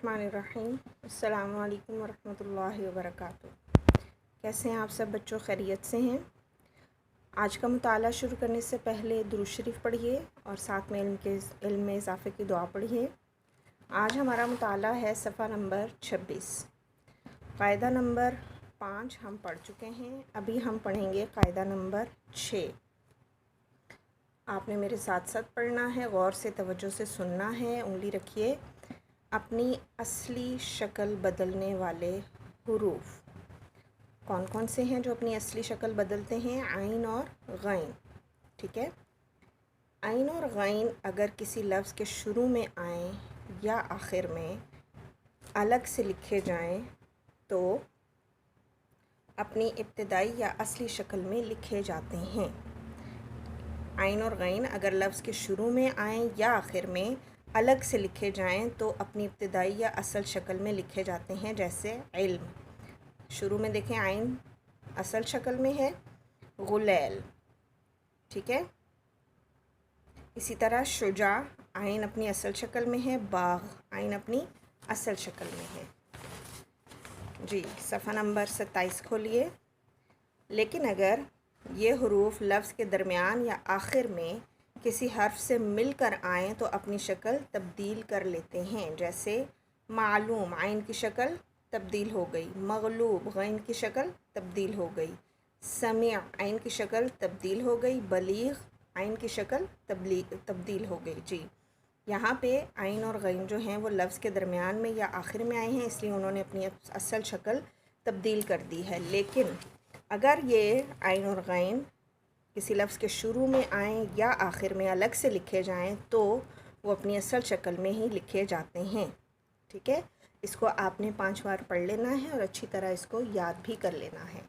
बिस्मिल्लाहिर्रहमानिर्रहीम। अस्सलामु अलैकुम वरहमतुल्लाहि वबरकातुहू। कैसे हैं आप सब बच्चों? खैरियत से हैं? आज का मुताला शुरू करने से पहले दुरूद शरीफ पढ़िए और साथ में इल्म में इजाफ़े की दुआ पढ़िए। आज हमारा मुताला है सफ़ा नंबर 26। कायदा नंबर 5 हम पढ़ चुके हैं। अभी हम पढ़ेंगे कायदा नंबर 6। आपने मेरे साथ साथ पढ़ना है, गौर से तवज्जो से सुनना है। उंगली रखिए। अपनी असली शक्ल बदलने वाले हुरूफ कौन कौन से हैं जो अपनी असली शक्ल बदलते हैं? आइन और गैन। ठीक है। आइन और गैन अगर किसी लफ्ज़ के शुरू में आएँ या आखिर में अलग से लिखे जाएं तो अपनी इब्तिदाई या असली शक्ल में लिखे जाते हैं। आइन और गैन अगर लफ्ज़ के शुरू में आएँ या आखिर में अलग से लिखे जाएं तो अपनी इब्तिदाई या असल शक्ल में लिखे जाते हैं। जैसे इल्म, शुरू में देखें आइन असल शक्ल में है, गुलैल। ठीक है। इसी तरह शुजा, आइन अपनी असल शक्ल में है, बाग आइन अपनी असल शक्ल में है। जी, सफ़ा नंबर 27 खोलिए। लेकिन अगर ये हुरूफ लफ्ज़ के दरमियान या आखिर में किसी हर्फ से मिलकर आएँ तो अपनी शक्ल तब्दील कर लेते हैं। जैसे मालूम, आइन की शक्ल तब्दील हो गई। मगलूब, गैन की शक्ल तब्दील हो गई। समीअ, आइन की शक्ल तब्दील हो गई। बलीग, आइन की शक्ल तब्दील हो गई। जी, यहाँ पे आइन और गैन जो हैं वो लफ्ज़ के दरमियान में या आखिर में आए हैं, इसलिए उन्होंने अपनी असल शक्ल तब्दील कर दी है। लेकिन अगर ये आइन और गैन किसी लफ्ज़ के शुरू में आएँ या आखिर में अलग से लिखे जाएं तो वो अपनी असल शक्ल में ही लिखे जाते हैं। ठीक है। इसको आपने 5 बार पढ़ लेना है और अच्छी तरह इसको याद भी कर लेना है।